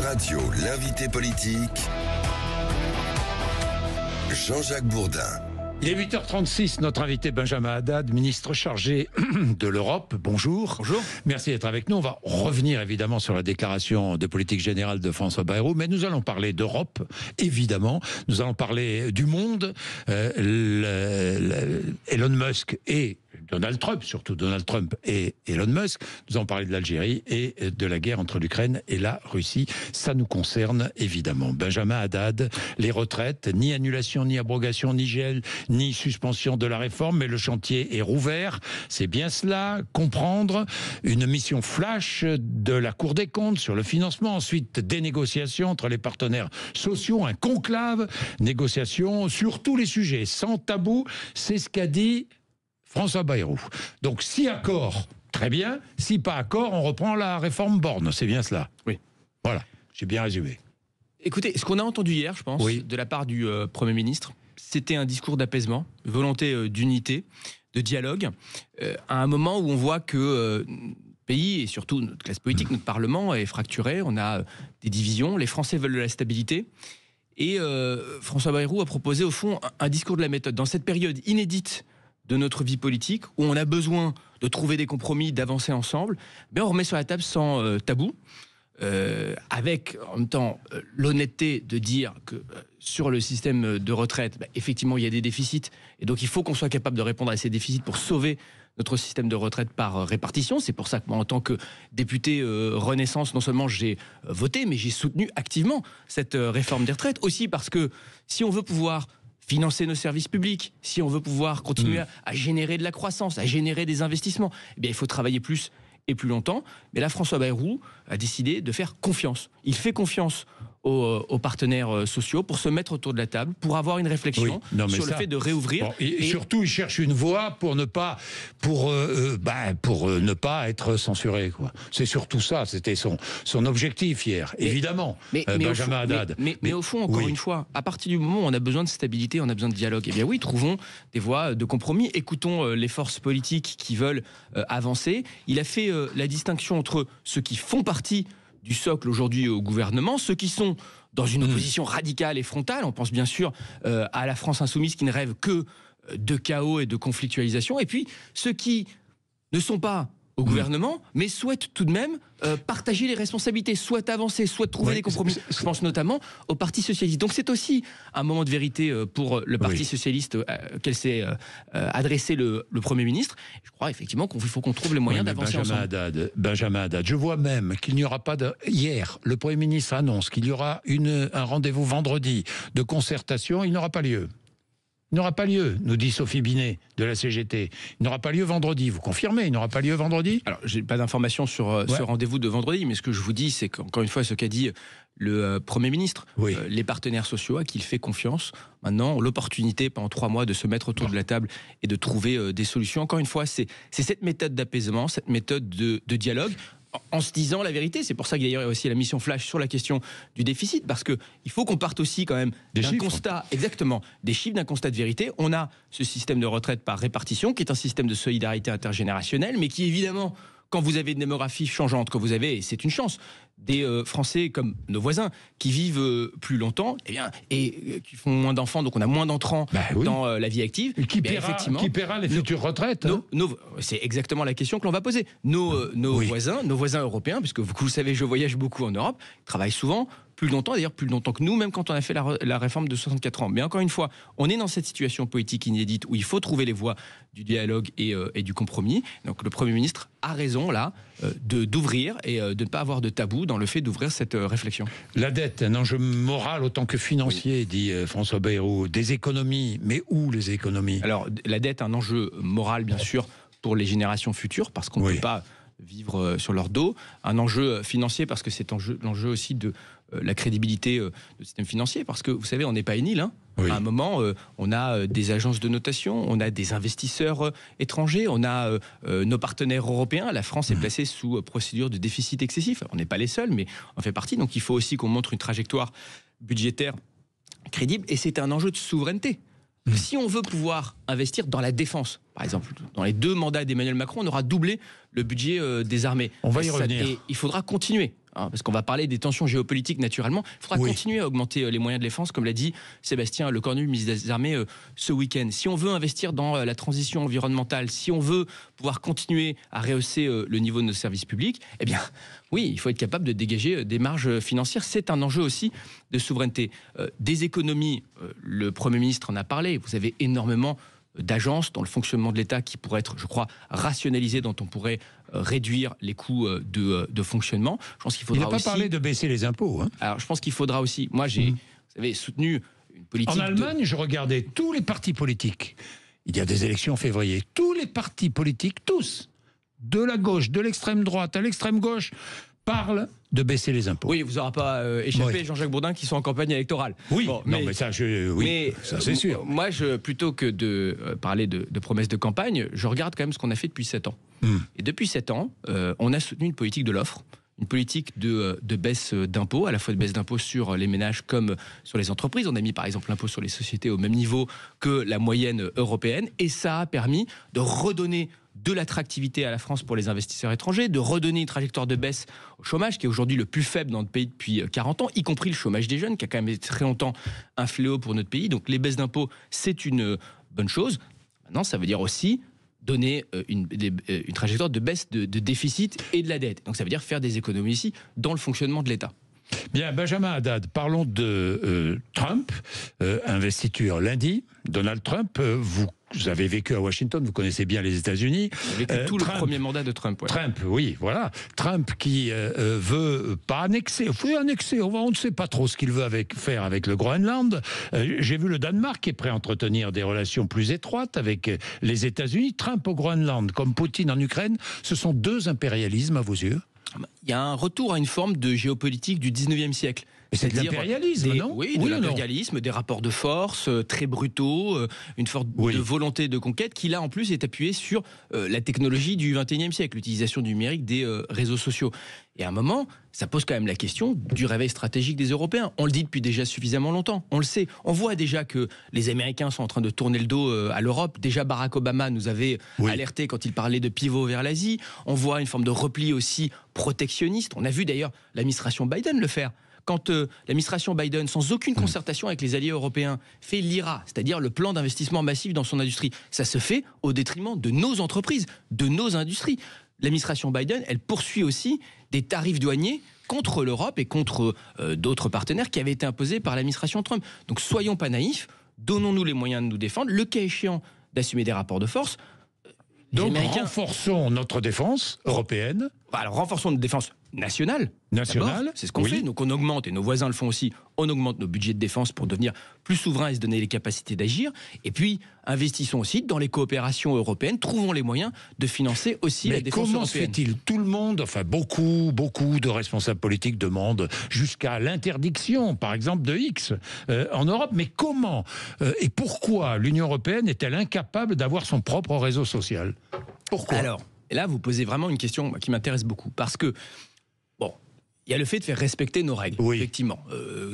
Radio, l'invité politique, Jean-Jacques Bourdin. Il est 8h36, notre invité Benjamin Haddad, ministre chargé de l'Europe. Bonjour. Bonjour. Merci d'être avec nous. On va revenir évidemment sur la déclaration de politique générale de François Bayrou, mais nous allons parler d'Europe, évidemment. Nous allons parler du monde. Elon Musk et Donald Trump, surtout Donald Trump et Elon Musk. Nous allons parler de l'Algérie et de la guerre entre l'Ukraine et la Russie. Ça nous concerne évidemment. Benjamin Haddad, les retraites, ni annulation, ni abrogation, ni gel, ni suspension de la réforme, mais le chantier est rouvert. C'est bien cela, comprendre une mission flash de la Cour des comptes sur le financement, ensuite des négociations entre les partenaires sociaux, un conclave, négociations sur tous les sujets, sans tabou, c'est ce qu'a dit François Bayrou. Donc si accord, très bien, si pas accord, on reprend la réforme Borne, c'est bien cela. Oui. Voilà, j'ai bien résumé. Écoutez, ce qu'on a entendu hier, je pense, de la part du Premier ministre, c'était un discours d'apaisement, volonté d'unité, de dialogue, à un moment où on voit que notre pays, et surtout notre classe politique, notre Parlement est fracturé, on a des divisions, les Français veulent de la stabilité, et François Bayrou a proposé au fond un discours de la méthode. Dans cette période inédite de notre vie politique, où on a besoin de trouver des compromis, d'avancer ensemble, on remet sur la table sans tabou, avec en même temps l'honnêteté de dire que sur le système de retraite, effectivement il y a des déficits, et donc il faut qu'on soit capable de répondre à ces déficits pour sauver notre système de retraite par répartition. C'est pour ça que moi, en tant que député Renaissance, non seulement j'ai voté, mais j'ai soutenu activement cette réforme des retraites, aussi parce que si on veut pouvoir financer nos services publics, si on veut pouvoir continuer à générer de la croissance, à générer des investissements, il faut travailler plus et plus longtemps. Mais là, François Bayrou a décidé de faire confiance. Il fait confiance aux partenaires sociaux pour se mettre autour de la table, pour avoir une réflexion sur le fait de réouvrir. Bon, et surtout, il cherche une voie pour ne pas, ne pas être censuré, quoi. C'est surtout ça, c'était son objectif hier, évidemment, Benjamin Haddad. Mais au fond, encore une fois, à partir du moment où on a besoin de stabilité, on a besoin de dialogue, trouvons des voies de compromis, écoutons les forces politiques qui veulent avancer. Il a fait la distinction entre ceux qui font partie du socle aujourd'hui au gouvernement, ceux qui sont dans une opposition radicale et frontale, on pense bien sûr à la France insoumise qui ne rêve que de chaos et de conflictualisation, et puis ceux qui ne sont pas au gouvernement, mais souhaitent tout de même partager les responsabilités, souhaitent avancer, souhaitent trouver des compromis. Je pense notamment au Parti Socialiste. Donc c'est aussi un moment de vérité pour le Parti Socialiste auquel s'est adressé le Premier ministre. Je crois effectivement qu'il faut qu'on trouve les moyens d'avancer ensemble. Benjamin Haddad, je vois même qu'il n'y aura pas de... Hier, le Premier ministre annonce qu'il y aura un rendez-vous vendredi de concertation, il n'aura pas lieu. Il n'aura pas lieu, nous dit Sophie Binet de la CGT. Il n'aura pas lieu vendredi. Vous confirmez, il n'aura pas lieu vendredi ? Alors, j'ai pas d'informations sur ce rendez-vous de vendredi, mais ce que je vous dis, c'est qu'encore une fois, ce qu'a dit le Premier ministre, les partenaires sociaux à qui il fait confiance, maintenant, l'opportunité pendant 3 mois de se mettre autour de la table et de trouver des solutions. Encore une fois, c'est cette méthode d'apaisement, cette méthode de dialogue, en se disant la vérité. C'est pour ça qu'il y a aussi la mission flash sur la question du déficit, parce qu'il faut qu'on parte aussi quand même d'un constat, exactement, des chiffres, d'un constat de vérité. On a ce système de retraite par répartition, qui est un système de solidarité intergénérationnelle, mais qui évidemment, quand vous avez une démographie changeante, quand vous avez, et c'est une chance, des Français comme nos voisins qui vivent plus longtemps, et qui font moins d'enfants, donc on a moins d'entrants dans la vie active. Et qui paiera les futures retraites c'est exactement la question que l'on va poser. Nos voisins européens, puisque vous savez, je voyage beaucoup en Europe, travaillent souvent plus longtemps, d'ailleurs plus longtemps que nous, même quand on a fait la réforme de 64 ans. Mais encore une fois, on est dans cette situation politique inédite où il faut trouver les voies du dialogue et du compromis. Donc le Premier ministre a raison là d'ouvrir et de ne pas avoir de tabou dans le fait d'ouvrir cette réflexion. La dette, un enjeu moral autant que financier, dit François Bayrou. Des économies, mais où les économies ? Alors la dette, un enjeu moral bien sûr pour les générations futures, parce qu'on ne peut pas vivre sur leur dos. Un enjeu financier parce que c'est l'enjeu aussi de la crédibilité du système financier, parce que vous savez, on n'est pas une île. À un moment, on a des agences de notation, on a des investisseurs étrangers, on a nos partenaires européens. La France est placée sous procédure de déficit excessif. On n'est pas les seuls, mais on fait partie. Donc il faut aussi qu'on montre une trajectoire budgétaire crédible, et c'est un enjeu de souveraineté. Si on veut pouvoir investir dans la défense, par exemple, dans les 2 mandats d'Emmanuel Macron, on aura doublé le budget des armées. On va y revenir. Et il faudra continuer hein, parce qu'on va parler des tensions géopolitiques naturellement. Il faudra continuer à augmenter les moyens de défense, comme l'a dit Sébastien Lecornu, ministre des Armées, ce week-end. Si on veut investir dans la transition environnementale, si on veut pouvoir continuer à rehausser le niveau de nos services publics, eh bien, oui, il faut être capable de dégager des marges financières. C'est un enjeu aussi de souveraineté. Des économies, le Premier ministre en a parlé. Vous avez énormément d'agences dans le fonctionnement de l'État qui pourraient être, je crois, rationalisées, dont on pourrait réduire les coûts de fonctionnement. Je pense qu'il faudra Il n'a pas parlé de baisser les impôts. Hein. Alors, je pense qu'il faudra aussi... Moi, j'ai, vous savez, soutenu une politique... En Allemagne, je regardais tous les partis politiques. Il y a des élections en février. Tous les partis politiques, tous, de la gauche, de l'extrême droite à l'extrême gauche, parlent de baisser les impôts. Oui, vous n'aurez pas échappé, Jean-Jacques Bourdin, qui sont en campagne électorale. Oui, bon, mais ça, ça c'est sûr. Moi, plutôt que de parler de promesses de campagne, je regarde quand même ce qu'on a fait depuis 7 ans. Et depuis 7 ans, on a soutenu une politique de l'offre, une politique de baisse d'impôts, à la fois de baisse d'impôts sur les ménages comme sur les entreprises. On a mis par exemple l'impôt sur les sociétés au même niveau que la moyenne européenne, et ça a permis de redonner de l'attractivité à la France pour les investisseurs étrangers, de redonner une trajectoire de baisse au chômage qui est aujourd'hui le plus faible dans notre pays depuis 40 ans, y compris le chômage des jeunes qui a quand même été très longtemps un fléau pour notre pays. Donc les baisses d'impôts, c'est une bonne chose. Maintenant, ça veut dire aussi donner une trajectoire de baisse de déficit et de la dette. Donc ça veut dire faire des économies ici dans le fonctionnement de l'État. Bien, Benjamin Haddad, parlons de Trump, investiture lundi. Donald Trump, vous avez vécu à Washington, vous connaissez bien les États-Unis. J'ai vécu tout le premier mandat de Trump. Ouais. Trump, oui, voilà. Trump qui veut pas annexer, on ne sait pas trop ce qu'il veut faire avec le Groenland. J'ai vu le Danemark qui est prêt à entretenir des relations plus étroites avec les États-Unis. Trump au Groenland, comme Poutine en Ukraine, ce sont deux impérialismes à vos yeux? Il y a un retour à une forme de géopolitique du 19e siècle. C'est de l'impérialisme, non? Oui, de l'impérialisme, des rapports de force très brutaux, une forte de volonté de conquête qui, là, en plus, est appuyée sur la technologie du 21e siècle, l'utilisation du numérique des réseaux sociaux. Et à un moment, ça pose quand même la question du réveil stratégique des Européens. On le dit depuis déjà suffisamment longtemps, on le sait. On voit déjà que les Américains sont en train de tourner le dos à l'Europe. Déjà, Barack Obama nous avait alerté quand il parlait de pivot vers l'Asie. On voit une forme de repli aussi protectionniste. On a vu d'ailleurs l'administration Biden le faire. Quand l'administration Biden, sans aucune concertation avec les alliés européens, fait l'IRA, c'est-à-dire le plan d'investissement massif dans son industrie, ça se fait au détriment de nos entreprises, de nos industries. L'administration Biden, elle poursuit aussi des tarifs douaniers contre l'Europe et contre d'autres partenaires qui avaient été imposés par l'administration Trump. Donc soyons pas naïfs, donnons-nous les moyens de nous défendre, le cas échéant d'assumer des rapports de force. Donc renforçons notre défense européenne. Alors renforçons notre défense nationale. C'est ce qu'on fait. Donc on augmente, et nos voisins le font aussi, on augmente nos budgets de défense pour devenir plus souverains et se donner les capacités d'agir. Et puis investissons aussi dans les coopérations européennes, trouvons les moyens de financer aussi la défense européenne. Mais comment se fait-il? Tout le monde, enfin beaucoup de responsables politiques demandent jusqu'à l'interdiction, par exemple, de X en Europe. Mais comment et pourquoi l'Union européenne est-elle incapable d'avoir son propre réseau social? Pourquoi? Alors, là, vous posez vraiment une question qui m'intéresse beaucoup. Parce que, bon, il y a le fait de faire respecter nos règles, effectivement.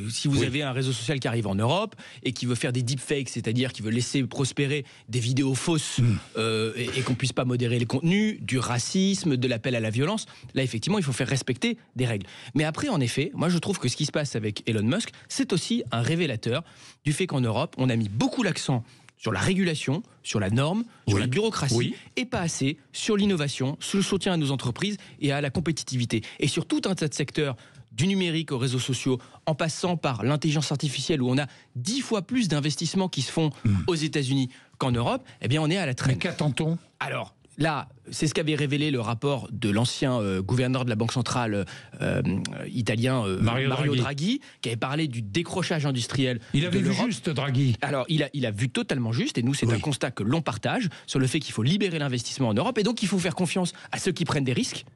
Si vous avez un réseau social qui arrive en Europe et qui veut faire des deepfakes, c'est-à-dire qui veut laisser prospérer des vidéos fausses et qu'on ne puisse pas modérer les contenus, du racisme, de l'appel à la violence, là, effectivement, il faut faire respecter des règles. Mais après, en effet, moi, je trouve que ce qui se passe avec Elon Musk, c'est aussi un révélateur du fait qu'en Europe, on a mis beaucoup l'accent sur la régulation, sur la norme, sur la bureaucratie, et pas assez sur l'innovation, sur le soutien à nos entreprises et à la compétitivité. Et sur tout un tas de secteurs, du numérique aux réseaux sociaux, en passant par l'intelligence artificielle, où on a 10 fois plus d'investissements qui se font aux États-Unis qu'en Europe, eh bien on est à la traîne. Mais qu'attend-on? Alors, là, c'est ce qu'avait révélé le rapport de l'ancien gouverneur de la Banque centrale italien, Mario Draghi, qui avait parlé du décrochage industriel. Il avait vu juste, Draghi. Alors, il a vu totalement juste, et nous, c'est un constat que l'on partage, sur le fait qu'il faut libérer l'investissement en Europe, et donc il faut faire confiance à ceux qui prennent des risques,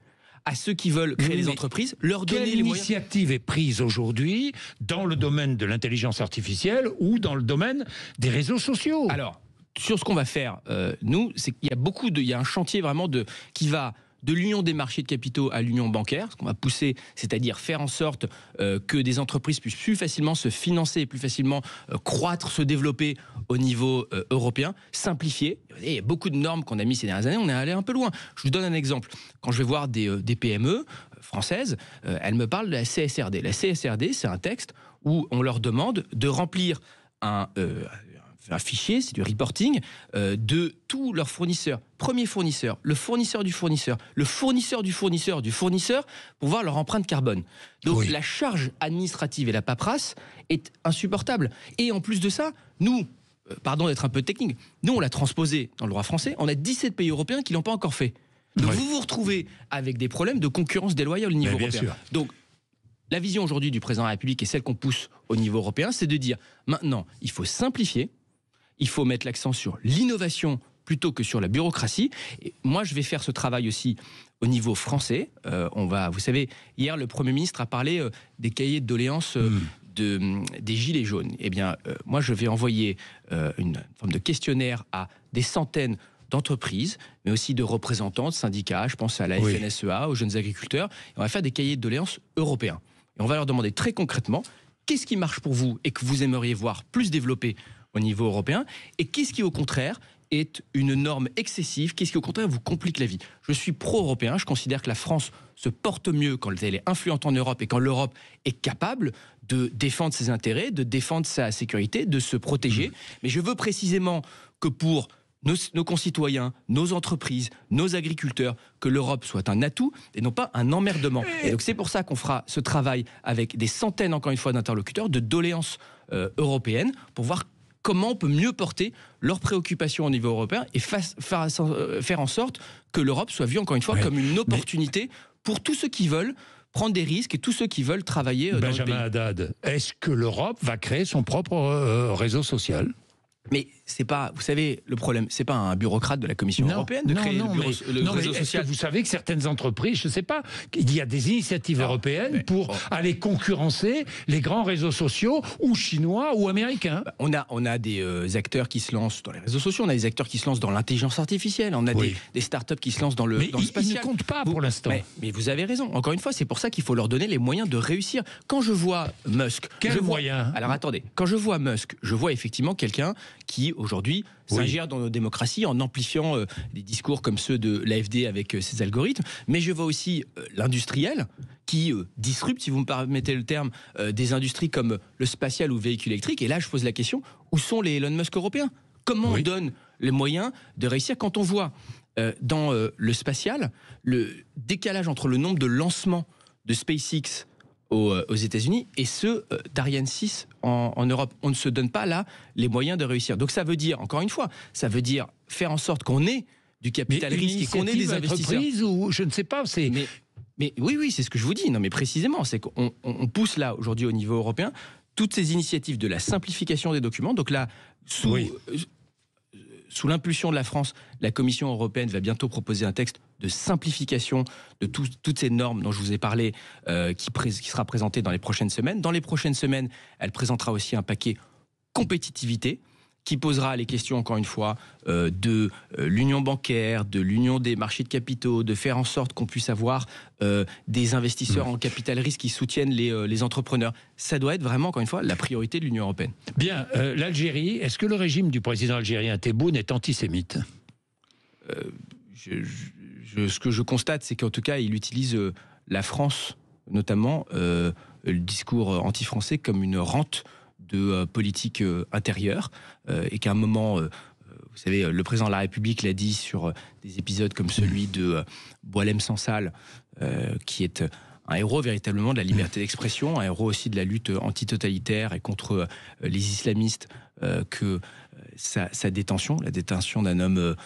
à ceux qui veulent créer des entreprises, leur donner les moyens. Quelle initiative est prise aujourd'hui dans le domaine de l'intelligence artificielle ou dans le domaine des réseaux sociaux? Alors, sur ce qu'on va faire, nous, c'est qu'il y a un chantier vraiment qui va de l'union des marchés de capitaux à l'union bancaire, ce qu'on va pousser, c'est-à-dire faire en sorte que des entreprises puissent plus facilement se financer et plus facilement croître, se développer au niveau européen, simplifier. Il y a beaucoup de normes qu'on a mis ces dernières années, on est allé un peu loin. Je vous donne un exemple. Quand je vais voir des PME, française, elle me parle de la CSRD. La CSRD, c'est un texte où on leur demande de remplir un fichier, c'est du reporting, de tous leurs fournisseurs. Premier fournisseur, le fournisseur du fournisseur, le fournisseur du fournisseur du fournisseur, pour voir leur empreinte carbone. Donc la charge administrative et la paperasse est insupportable. Et en plus de ça, nous, pardon d'être un peu technique, nous on l'a transposé dans le droit français, on a 17 pays européens qui ne l'ont pas encore fait. Donc vous vous retrouvez avec des problèmes de concurrence déloyale au niveau européen. Sûr. Donc la vision aujourd'hui du président de la République et celle qu'on pousse au niveau européen, c'est de dire maintenant, il faut simplifier, il faut mettre l'accent sur l'innovation plutôt que sur la bureaucratie. Et moi, je vais faire ce travail aussi au niveau français. Vous savez, hier, le Premier ministre a parlé des cahiers de doléances des Gilets jaunes. Eh bien, moi, je vais envoyer une forme de questionnaire à des centaines d'entreprises, mais aussi de représentants, de syndicats. Je pense à la FNSEA, aux jeunes agriculteurs. Et on va faire des cahiers de doléances européens. Et on va leur demander très concrètement qu'est-ce qui marche pour vous et que vous aimeriez voir plus développé au niveau européen, et qu'est-ce qui, au contraire, est une norme excessive, qu'est-ce qui, au contraire, vous complique la vie. Je suis pro-européen, je considère que la France se porte mieux quand elle est influente en Europe et quand l'Europe est capable de défendre ses intérêts, de défendre sa sécurité, de se protéger. Mais je veux précisément que pour nos concitoyens, nos entreprises, nos agriculteurs, que l'Europe soit un atout et non pas un emmerdement. Et donc c'est pour ça qu'on fera ce travail avec des centaines, encore une fois, d'interlocuteurs, de doléances européennes, pour voir comment on peut mieux porter leurs préoccupations au niveau européen et faire en sorte que l'Europe soit vue, encore une fois, comme une opportunité pour tous ceux qui veulent prendre des risques et tous ceux qui veulent travailler dans le pays. Benjamin Haddad, est-ce que l'Europe va créer son propre réseau social ? Mais c'est pas, vous savez, le problème, c'est pas un bureaucrate de la Commission européenne de créer le réseau social. Que vous savez que certaines entreprises, je ne sais pas, il y a des initiatives européennes pour aller concurrencer les grands réseaux sociaux, ou chinois ou américains. On a des acteurs qui se lancent dans les réseaux sociaux, on a des acteurs qui se lancent dans l'intelligence artificielle, on a des startups qui se lancent dans le spatial. Ils ne comptent pas pour l'instant. Mais vous avez raison. Encore une fois, c'est pour ça qu'il faut leur donner les moyens de réussir. Quand je vois Musk, alors attendez, quand je vois Musk, je vois effectivement quelqu'un qui aujourd'hui s'ingère dans nos démocraties en amplifiant des discours comme ceux de l'AfD avec ses algorithmes, mais je vois aussi l'industriel qui disrupte, si vous me permettez le terme, des industries comme le spatial ou le véhicule électrique. Et là, je pose la question, où sont les Elon Musk européens ? Comment on donne les moyens de réussir quand on voit dans le spatial le décalage entre le nombre de lancements de SpaceX aux États-Unis et ceux d'Ariane 6 en Europe. On ne se donne pas là les moyens de réussir. Donc ça veut dire, encore une fois, ça veut dire faire en sorte qu'on ait du capital risque et qu'on ait des investisseurs. Ou je ne sais pas, c'est... Mais oui, c'est ce que je vous dis. Non, mais précisément, c'est qu'on pousse là aujourd'hui au niveau européen toutes ces initiatives de la simplification des documents. Donc là, sous l'impulsion de la France, la Commission européenne va bientôt proposer un texte de simplification de toutes ces normes dont je vous ai parlé, qui sera présenté dans les prochaines semaines. Dans les prochaines semaines, elle présentera aussi un paquet compétitivité qui posera les questions, encore une fois, de l'union bancaire, de l'union des marchés de capitaux, de faire en sorte qu'on puisse avoir des investisseurs en capital risque qui soutiennent les entrepreneurs. Ça doit être vraiment, encore une fois, la priorité de l'Union européenne. Bien, l'Algérie, est-ce que le régime du président algérien Tebboune est antisémite ? Ce que je constate, c'est qu'en tout cas, il utilise la France, notamment, le discours anti-français comme une rente de politique intérieure, et qu'à un moment, vous savez, le président de la République l'a dit sur des épisodes comme celui de Boualem Sansal, qui est un héros véritablement de la liberté d'expression, un héros aussi de la lutte antitotalitaire et contre les islamistes, que sa détention, la détention d'un homme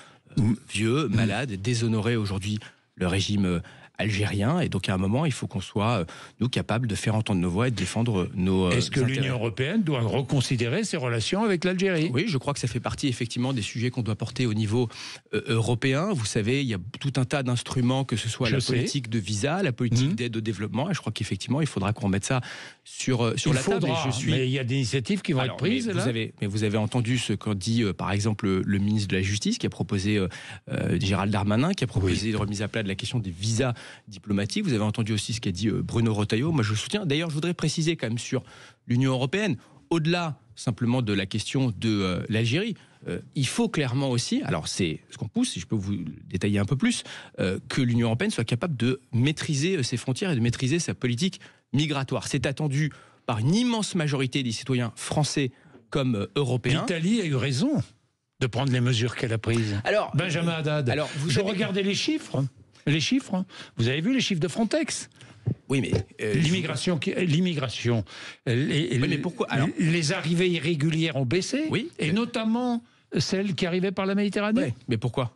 vieux, malade, déshonorait aujourd'hui le régime algérien, et donc à un moment il faut qu'on soit nous capables de faire entendre nos voix et de défendre nos Est-ce que l'Union européenne doit reconsidérer ses relations avec l'Algérie ? Oui, je crois que ça fait partie effectivement des sujets qu'on doit porter au niveau européen. Vous savez, il y a tout un tas d'instruments, que ce soit la politique de visa, la politique d'aide au développement, et je crois qu'effectivement il faudra qu'on remette ça sur la table. Mais il y a des initiatives qui vont être prises là. Vous avez entendu ce qu'a dit par exemple le ministre de la Justice, qui a proposé Gérald Darmanin, qui a proposé une remise à plat de la question des visas diplomatiques. Vous avez entendu aussi ce qu'a dit Bruno Retailleau. Moi, je soutiens. D'ailleurs, je voudrais préciser quand même sur l'Union européenne, au-delà simplement de la question de l'Algérie. il faut clairement aussi, alors c'est ce qu'on pousse, si je peux vous détailler un peu plus, que l'Union européenne soit capable de maîtriser ses frontières et de maîtriser sa politique migratoire. C'est attendu par une immense majorité des citoyens français comme européens. L'Italie a eu raison de prendre les mesures qu'elle a prises. Alors, Benjamin Haddad, je regardais les chiffres. Les chiffres, vous avez vu les chiffres de Frontex? Oui, mais l'immigration, mais pourquoi alors, les arrivées irrégulières ont baissé, oui, et notamment celles qui arrivaient par la Méditerranée. Oui, mais pourquoi?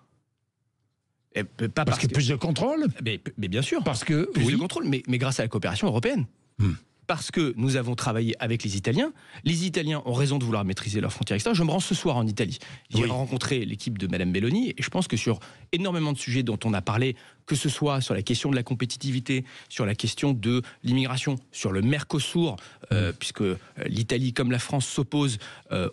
Parce que plus de contrôle. Mais bien sûr. Parce que plus de contrôle, mais grâce à la coopération européenne. Parce que nous avons travaillé avec les Italiens. Les Italiens ont raison de vouloir maîtriser leurs frontières extérieures. Je me rends ce soir en Italie. J'ai rencontré l'équipe de Madame Meloni et je pense que sur énormément de sujets dont on a parlé, que ce soit sur la question de la compétitivité, sur la question de l'immigration, sur le Mercosur, puisque l'Italie comme la France s'opposent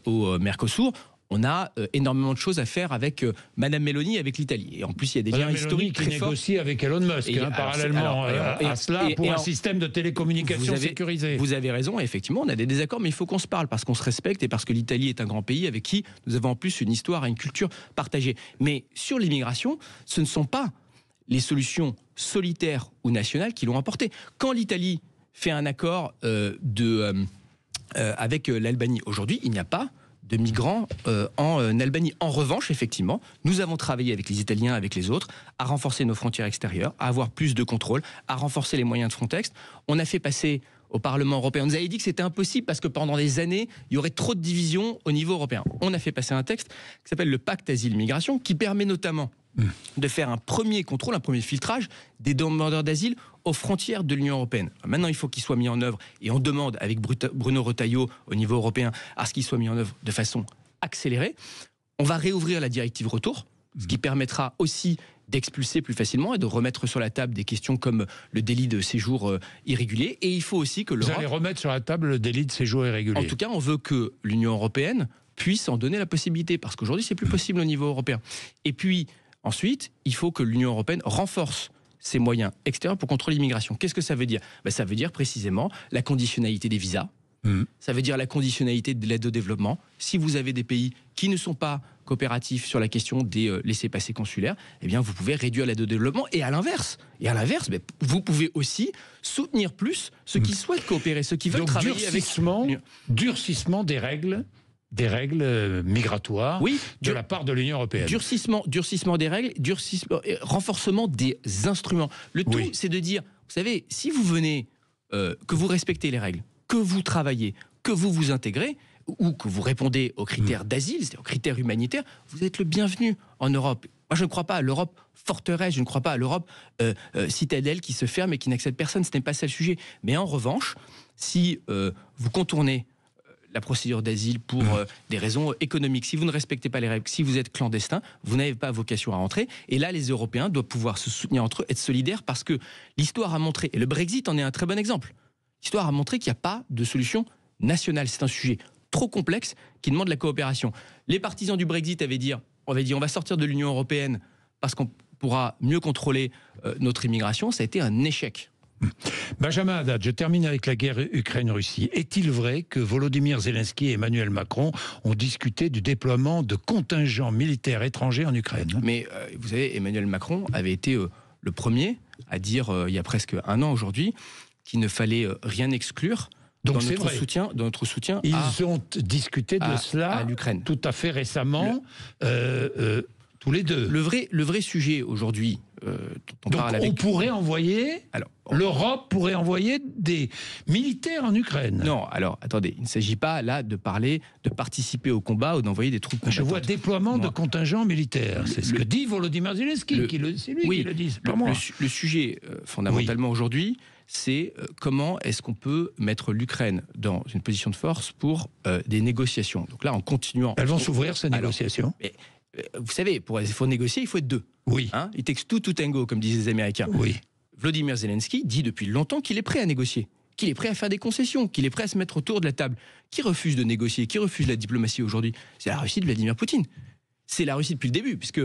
au Mercosur, on a énormément de choses à faire avec Madame Meloni et avec l'Italie. Et en plus, il y a des liens historiques très forts. Qui négocie avec Elon Musk, parallèlement à cela, pour un système de télécommunications sécurisé. Vous avez raison, effectivement, on a des désaccords, mais il faut qu'on se parle, parce qu'on se respecte et parce que l'Italie est un grand pays avec qui nous avons en plus une histoire et une culture partagée. Mais sur l'immigration, ce ne sont pas les solutions solitaires ou nationales qui l'ont emporté. Quand l'Italie fait un accord avec l'Albanie, aujourd'hui, il n'y a pas de migrants en Albanie. En revanche, effectivement, nous avons travaillé avec les Italiens, avec les autres, à renforcer nos frontières extérieures, à avoir plus de contrôle, à renforcer les moyens de Frontex. On a fait passer au Parlement européen, on nous avait dit que c'était impossible parce que pendant des années, il y aurait trop de divisions au niveau européen. On a fait passer un texte qui s'appelle le Pacte Asile-Migration, qui permet notamment de faire un premier contrôle, un premier filtrage des demandeurs d'asile aux frontières de l'Union européenne. Maintenant, il faut qu'il soit mis en œuvre, et on demande avec Bruno Retailleau au niveau européen à ce qu'il soit mis en œuvre de façon accélérée. On va réouvrir la directive retour, ce qui permettra aussi d'expulser plus facilement et de remettre sur la table des questions comme le délit de séjour irrégulier. Et il faut aussi que l'Europe... Vous allez remettre sur la table le délit de séjour irrégulier. En tout cas, on veut que l'Union européenne puisse en donner la possibilité, parce qu'aujourd'hui, c'est plus possible au niveau européen. Et puis, ensuite, il faut que l'Union européenne renforce ses moyens extérieurs pour contrôler l'immigration. Qu'est-ce que ça veut dire? Ça veut dire précisément la conditionnalité des visas. Ça veut dire la conditionnalité de l'aide au développement. Si vous avez des pays qui ne sont pas coopératifs sur la question des laissez-passer consulaires, eh bien vous pouvez réduire l'aide au développement. Et à l'inverse, vous pouvez aussi soutenir plus ceux qui souhaitent coopérer, ceux qui veulent travailler avec... Durcissement des règles migratoires de la part de l'Union européenne. Durcissement des règles, renforcement des instruments. Le tout, c'est de dire, vous savez, si vous venez, que vous respectez les règles, que vous travaillez, que vous vous intégrez, ou que vous répondez aux critères d'asile, c'est-à-dire aux critères humanitaires, vous êtes le bienvenu en Europe. Moi, je ne crois pas à l'Europe forteresse, je ne crois pas à l'Europe citadelle qui se ferme et qui n'accepte personne, ce n'est pas ça le sujet. Mais en revanche, si vous contournez la procédure d'asile pour des raisons économiques, si vous ne respectez pas les règles, si vous êtes clandestin, vous n'avez pas vocation à rentrer. Et là, les Européens doivent pouvoir se soutenir entre eux, être solidaires, parce que l'histoire a montré, et le Brexit en est un très bon exemple, l'histoire a montré qu'il n'y a pas de solution nationale. C'est un sujet trop complexe qui demande la coopération. Les partisans du Brexit avaient dit on va sortir de l'Union européenne parce qu'on pourra mieux contrôler notre immigration. Ça a été un échec. Benjamin Haddad, je termine avec la guerre Ukraine-Russie. Est-il vrai que Volodymyr Zelensky et Emmanuel Macron ont discuté du déploiement de contingents militaires étrangers en Ukraine? Mais vous savez, Emmanuel Macron avait été le premier à dire, il y a presque un an aujourd'hui, qu'il ne fallait rien exclure dans notre soutien. Ils ont discuté de cela à l'Ukraine tout à fait récemment, tous les deux. Le vrai sujet aujourd'hui, on pourrait envoyer... L'Europe pourrait envoyer des militaires en Ukraine. Non, alors attendez, il ne s'agit pas là de participer au combat ou d'envoyer des troupes combattantes. Je vois déploiement de contingents militaires. C'est ce que dit Volodymyr Zelensky, c'est lui qui le dit, pas moi. Le sujet fondamentalement aujourd'hui, c'est comment est-ce qu'on peut mettre l'Ukraine dans une position de force pour des négociations. Donc là, en continuant... Elles vont s'ouvrir, ces négociations. Vous savez, pour négocier, il faut être deux. Oui. It takes two to tango, comme disent les Américains. Oui. Vladimir Zelensky dit depuis longtemps qu'il est prêt à négocier, qu'il est prêt à faire des concessions, qu'il est prêt à se mettre autour de la table. Qui refuse de négocier, qui refuse la diplomatie aujourd'hui? C'est la Russie de Vladimir Poutine. C'est la Russie depuis le début, puisque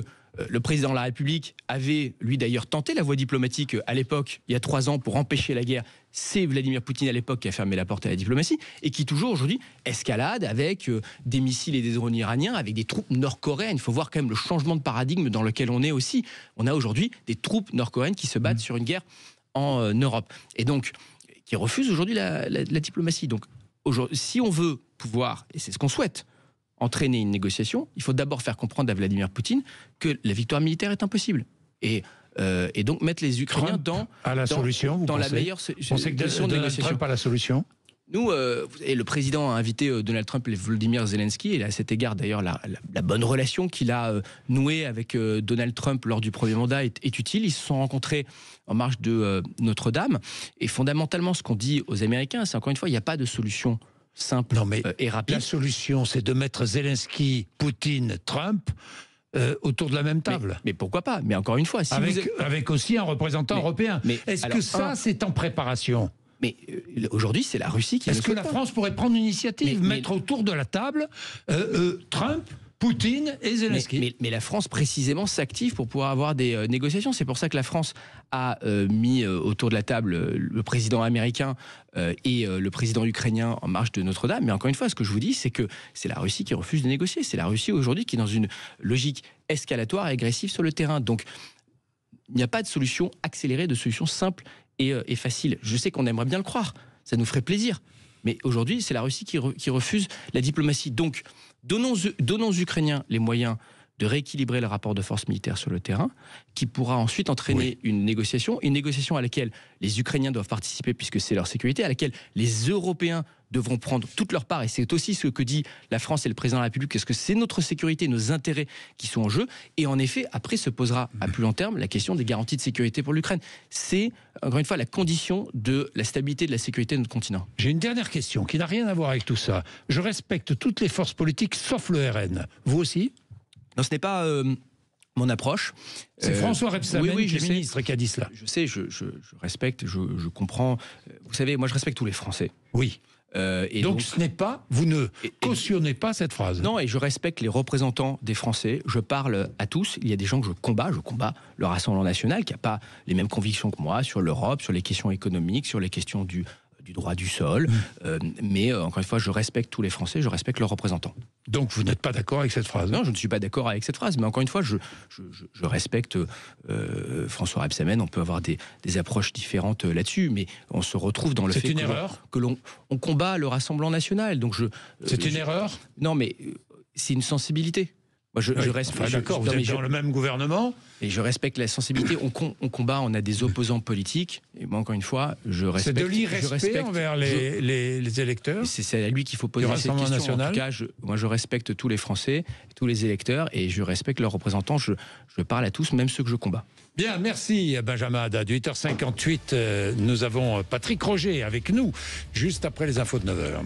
le président de la République avait, lui d'ailleurs, tenté la voie diplomatique à l'époque, il y a 3 ans, pour empêcher la guerre. c'est Vladimir Poutine à l'époque qui a fermé la porte à la diplomatie et qui toujours aujourd'hui escalade avec des missiles et des drones iraniens, avec des troupes nord-coréennes. Il faut voir quand même le changement de paradigme dans lequel on est aussi. On a aujourd'hui des troupes nord-coréennes qui se battent sur une guerre en Europe et donc qui refusent aujourd'hui la diplomatie. Donc si on veut pouvoir, et c'est ce qu'on souhaite, entraîner une négociation, il faut d'abord faire comprendre à Vladimir Poutine que la victoire militaire est impossible. Et donc mettre les Ukrainiens dans la meilleure position de négociation. Trump a la solution. Nous, le président a invité Donald Trump et Volodymyr Zelensky, et à cet égard d'ailleurs la bonne relation qu'il a nouée avec Donald Trump lors du premier mandat est utile. Ils se sont rencontrés en marge de Notre-Dame, et fondamentalement ce qu'on dit aux Américains, c'est encore une fois, il n'y a pas de solution simple et rapide. La solution, c'est de mettre Zelensky, Poutine, Trump autour de la même table. Mais pourquoi pas? Mais encore une fois, si avec aussi un représentant européen. Est-ce que ça, c'est en préparation? Mais aujourd'hui, c'est la Russie qui... Est-ce que la France pourrait prendre une initiative, mettre autour de la table Trump, Poutine et Zelensky? Mais la France, précisément, s'active pour pouvoir avoir des négociations. C'est pour ça que la France a mis autour de la table le président américain et le président ukrainien en marge de Notre-Dame. Mais encore une fois, ce que je vous dis, c'est que c'est la Russie qui refuse de négocier. C'est la Russie aujourd'hui qui est dans une logique escalatoire et agressive sur le terrain. Donc, il n'y a pas de solution accélérée, de solution simple et facile. Je sais qu'on aimerait bien le croire, ça nous ferait plaisir. Mais aujourd'hui, c'est la Russie qui refuse la diplomatie. Donc, donnons aux Ukrainiens les moyens de rééquilibrer le rapport de force militaire sur le terrain, qui pourra ensuite entraîner une négociation à laquelle les Ukrainiens doivent participer puisque c'est leur sécurité, à laquelle les Européens devront prendre toute leur part, et c'est aussi ce que dit la France et le président de la République, parce que c'est notre sécurité, nos intérêts qui sont en jeu, et en effet, après se posera à plus long terme la question des garanties de sécurité pour l'Ukraine. C'est, encore une fois, la condition de la stabilité et de la sécurité de notre continent. J'ai une dernière question qui n'a rien à voir avec tout ça. Je respecte toutes les forces politiques sauf le RN. Vous aussi ? Non, ce n'est pas mon approche. C'est François Rebsamen, le ministre, qui a dit cela. Je sais, je respecte, je comprends. Vous savez, moi je respecte tous les Français. Oui. Et donc ce n'est pas, vous ne cautionnez pas cette phrase. Non, et je respecte les représentants des Français. Je parle à tous. Il y a des gens que je combats le Rassemblement national qui n'a pas les mêmes convictions que moi sur l'Europe, sur les questions économiques, sur les questions du droit du sol. Mais encore une fois, je respecte tous les Français, je respecte leurs représentants. Donc vous n'êtes pas d'accord avec cette phrase? Non, je ne suis pas d'accord avec cette phrase. Mais encore une fois, je respecte François Rebsamen. On peut avoir des approches différentes là-dessus, mais on se retrouve dans le fait que l'on combat le Rassemblement national. Donc c'est une erreur? Non, mais c'est une sensibilité. Moi, je reste. Enfin, d'accord, vous êtes dans le même gouvernement. Et je respecte la sensibilité. On combat, on a des opposants politiques. Et moi, encore une fois, je respecte. C'est de l'irrespect envers les électeurs. C'est à lui qu'il faut poser cette question. National. En tout cas, moi, je respecte tous les Français, tous les électeurs, et je respecte leurs représentants. Je parle à tous, même ceux que je combats. Bien, merci Benjamin Haddad. 8h58, nous avons Patrick Roger avec nous, juste après les infos de 9h.